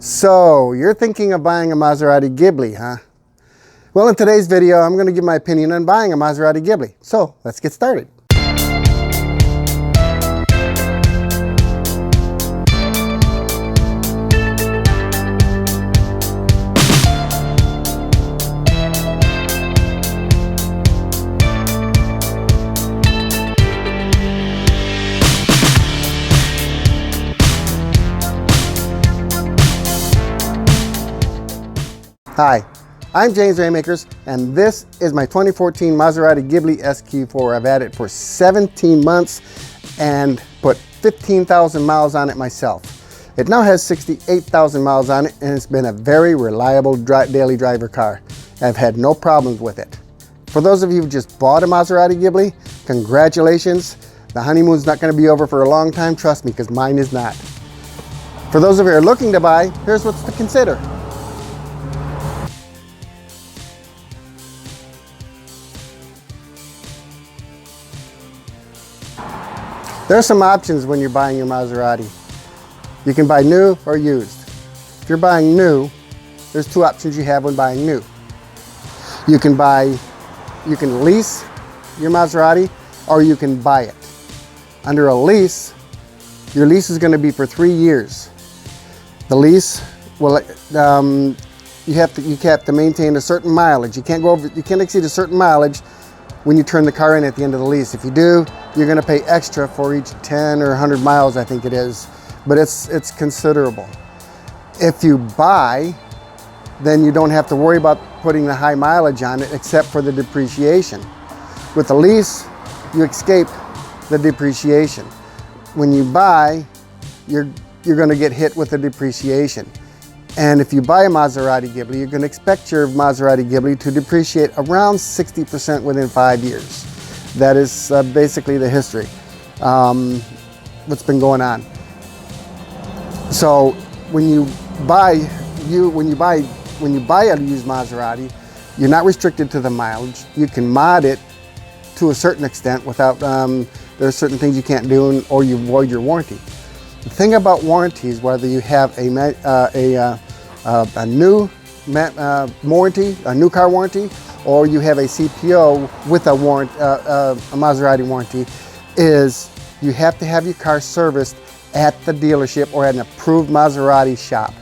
So, you're thinking of buying a Maserati Ghibli, huh? Well, in today's video, I'm going to give my opinion on buying a Maserati Ghibli. So, let's get started. Hi, I'm James Raymakers, and this is my 2014 Maserati Ghibli SQ4. I've had it for 17 months and put 15,000 miles on it myself. It now has 68,000 miles on it, and it's been a very reliable daily driver car. I've had no problems with it. For those of you who just bought a Maserati Ghibli, congratulations. The honeymoon's not going to be over for a long time, trust me, because mine is not. For those of you who are looking to buy, here's what's to consider. There are some options when you're buying your Maserati. You can buy new or used. If you're buying new, there's two options you have when buying new. You can lease your Maserati, or you can buy it. Under a lease, your lease is going to be for 3 years. The lease will you have to maintain a certain mileage. You can't exceed a certain mileage when you turn the car in at the end of the lease. If you do, you're going to pay extra for each 10 or 100 miles, I think it is, but it's considerable. If you buy, then you don't have to worry about putting the high mileage on it except for the depreciation. With a lease, you escape the depreciation. When you buy, you're going to get hit with the depreciation. And if you buy a Maserati Ghibli, you're going to expect your Maserati Ghibli to depreciate around 60% within 5 years. That is basically the history, what's been going on. So when you buy a used Maserati, you're not restricted to the mileage. You can mod it to a certain extent without. There are certain things you can't do, or you void your warranty. The thing about warranties, whether you have a new warranty, a new car warranty, or you have a CPO with a Maserati warranty, is you have to have your car serviced at the dealership or at an approved Maserati shop.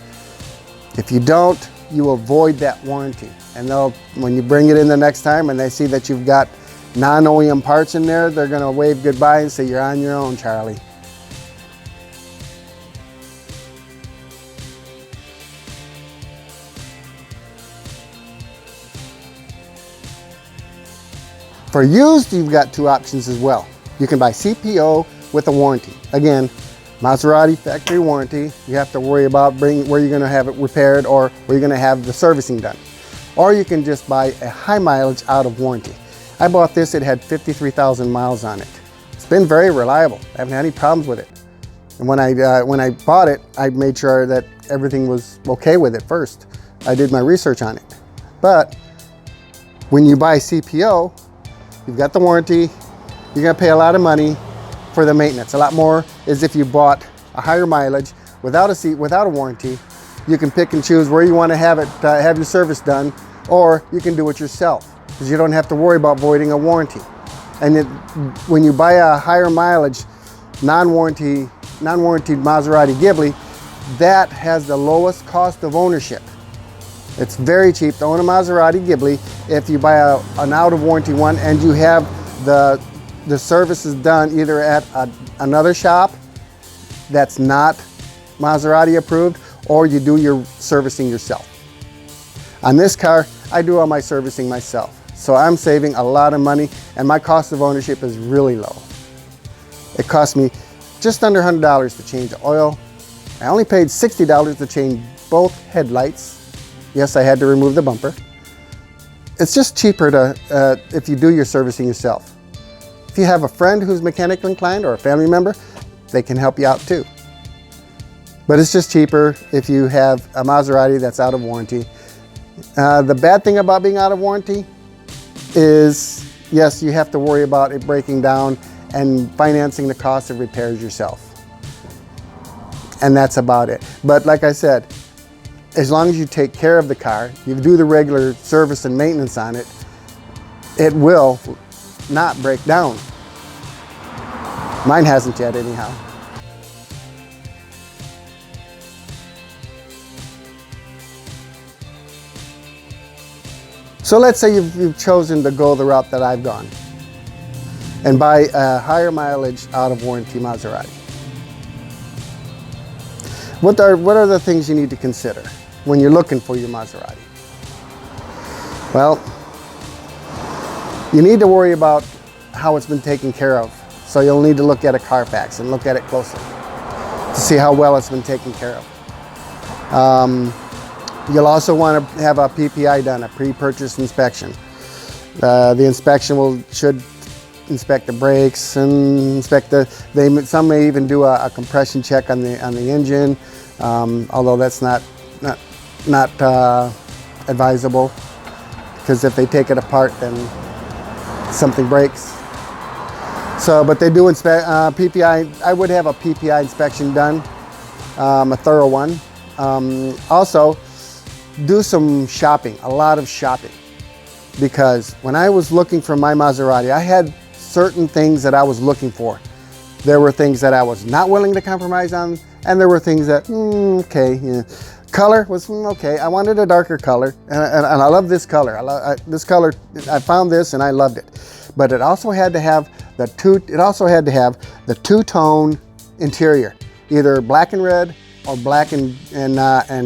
If you don't, you will void that warranty. And when you bring it in the next time and they see that you've got non-OEM parts in there, they're going to wave goodbye and say, "You're on your own, Charlie." For used, you've got two options as well. You can buy CPO with a warranty. Again, Maserati factory warranty. You have to worry about where you're going to have it repaired or where you're going to have the servicing done. Or you can just buy a high mileage out of warranty. I bought this, it had 53,000 miles on it. It's been very reliable. I haven't had any problems with it. And when I bought it, I made sure that everything was okay with it first. I did my research on it. But when you buy CPO, you've got the warranty, you're going to pay a lot of money for the maintenance. A lot more is if you bought a higher mileage without a warranty. You can pick and choose where you want to have your service done, or you can do it yourself because you don't have to worry about voiding a warranty. And when you buy a higher mileage, non-warranted Maserati Ghibli, that has the lowest cost of ownership. It's very cheap to own a Maserati Ghibli if you buy an out-of-warranty one and you have the services done either at another shop that's not Maserati approved, or you do your servicing yourself. On this car, I do all my servicing myself. So I'm saving a lot of money, and my cost of ownership is really low. It cost me just under $100 to change the oil. I only paid $60 to change both headlights. Yes, I had to remove the bumper. It's just cheaper if you do your servicing yourself. If you have a friend who's mechanically inclined or a family member, they can help you out too. But it's just cheaper if you have a Maserati that's out of warranty. The bad thing about being out of warranty is, yes, you have to worry about it breaking down and financing the cost of repairs yourself. And that's about it. But like I said, as long as you take care of the car, you do the regular service and maintenance on it, it will not break down. Mine hasn't yet anyhow. So let's say you've chosen to go the route that I've gone and buy a higher mileage out of warranty Maserati. What are the things you need to consider when you're looking for your Maserati? Well, you need to worry about how it's been taken care of. So you'll need to look at a Carfax and look at it closely to see how well it's been taken care of. You'll also want to have a PPI done, a pre-purchase inspection. The inspection should inspect the brakes and inspect some may even do a compression check on the engine, although that's not advisable, because if they take it apart, then something breaks. So, but they do inspect PPI. I would have a PPI inspection done, a thorough one. Also, do some shopping, a lot of shopping, because when I was looking for my Maserati, I had certain things that I was looking for. There were things that I was not willing to compromise on, and there were things that, okay, yeah. Color was okay. I wanted a darker color, and I love this color. This color, I found this and I loved it. But it also had to have the two-tone interior, either black and red or black and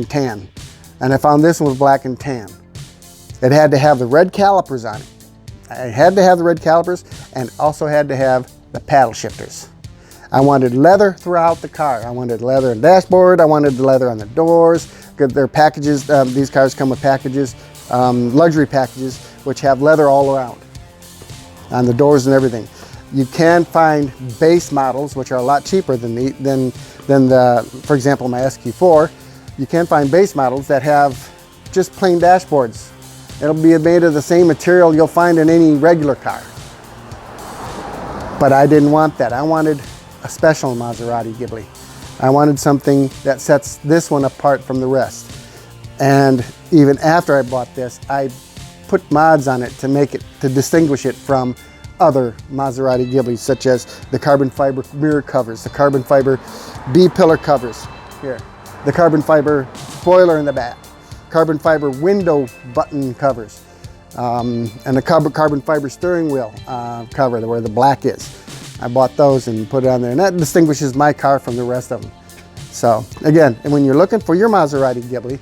tan. And I found this one was black and tan. It had to have the red calipers on it. It had to have the red calipers, and also had to have the paddle shifters. I wanted leather throughout the car. I wanted leather on the dashboard. I wanted the leather on the doors. Their packages, these cars come with packages, luxury packages, which have leather all around on the doors and everything. You can find base models, which are a lot cheaper than for example, my SQ4. You can find base models that have just plain dashboards. It'll be made of the same material you'll find in any regular car. But I didn't want that. I wanted a special Maserati Ghibli. I wanted something that sets this one apart from the rest. And even after I bought this, I put mods on it to distinguish it from other Maserati Ghiblis, such as the carbon fiber mirror covers, the carbon fiber B-pillar covers here, the carbon fiber spoiler in the back, carbon fiber window button covers, and the carbon fiber steering wheel cover where the black is. I bought those and put it on there, and that distinguishes my car from the rest of them. So again, and when you're looking for your Maserati Ghibli,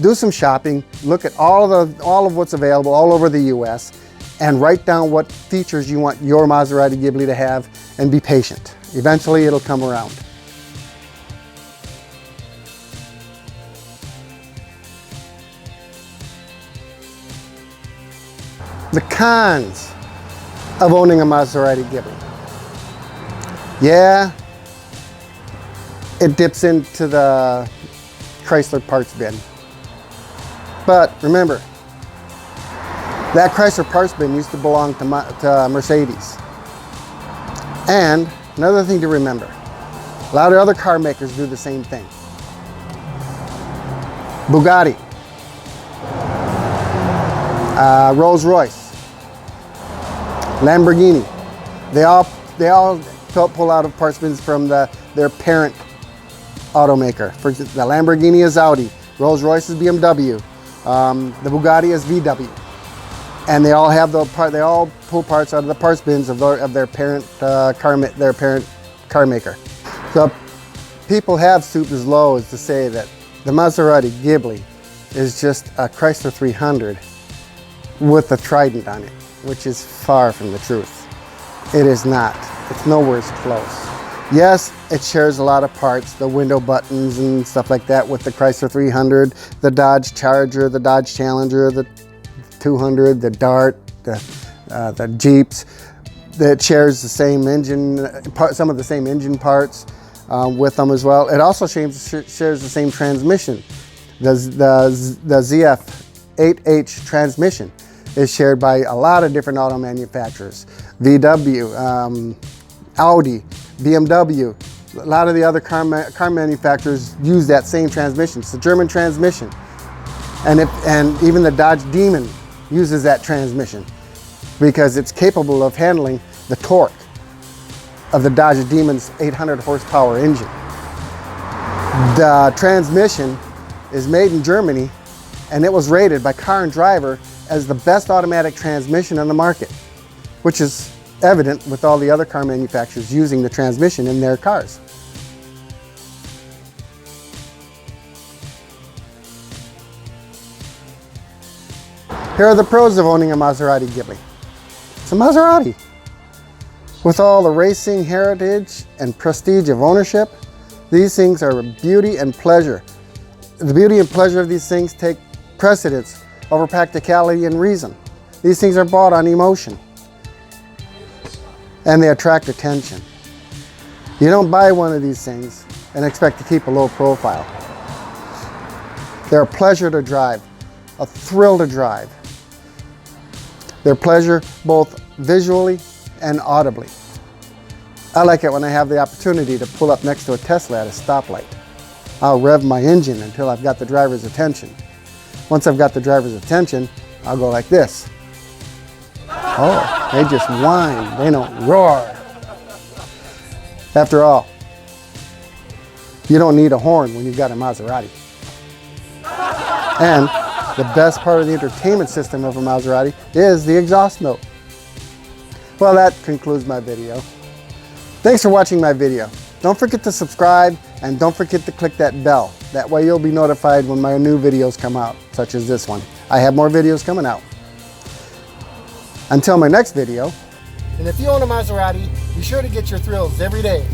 do some shopping, look at all of what's available all over the US, and write down what features you want your Maserati Ghibli to have, and be patient. Eventually it'll come around. The cons of owning a Maserati Ghibli. Yeah, it dips into the Chrysler parts bin. But remember, that Chrysler parts bin used to belong to Mercedes. And another thing to remember, a lot of other car makers do the same thing. Bugatti, Rolls-Royce, Lamborghini, they all pull out of parts bins from their parent automaker. For example, the Lamborghini is Audi, Rolls-Royce is BMW, the Bugatti is VW, and they all pull parts out of the parts bins of their parent car maker. So people have stooped as low as to say that the Maserati Ghibli is just a Chrysler 300 with a Trident on it, which is far from the truth. It is not. It's nowhere close. Yes, it shares a lot of parts, the window buttons and stuff like that, with the Chrysler 300, the Dodge Charger, the Dodge Challenger, the 200, the Dart, the Jeeps. It shares the same engine, some of the same engine parts with them as well. It also shares the same transmission. The ZF8H transmission is shared by a lot of different auto manufacturers. VW, Audi, BMW, A lot of the other car manufacturers use that same transmission. It's a German transmission. And even the Dodge Demon uses that transmission because it's capable of handling the torque of the Dodge Demon's 800 horsepower engine. The transmission is made in Germany, and it was rated by Car and Driver as the best automatic transmission on the market, which is evident with all the other car manufacturers using the transmission in their cars. Here are the pros of owning a Maserati Ghibli. It's a Maserati. With all the racing heritage and prestige of ownership, these things are beauty and pleasure. The beauty and pleasure of these things take precedence over practicality and reason. These things are bought on emotion, and they attract attention. You don't buy one of these things and expect to keep a low profile. They're a pleasure to drive, a thrill to drive. They're pleasure both visually and audibly. I like it when I have the opportunity to pull up next to a Tesla at a stoplight. I'll rev my engine until I've got the driver's attention. Once I've got the driver's attention, I'll go like this. Oh, they just whine, they don't roar. After all, you don't need a horn when you've got a Maserati. And the best part of the entertainment system of a Maserati is the exhaust note. Well, that concludes my video. Thanks for watching my video. Don't forget to subscribe and don't forget to click that bell. That way you'll be notified when my new videos come out, such as this one. I have more videos coming out. Until my next video. And if you own a Maserati, be sure to get your thrills every day.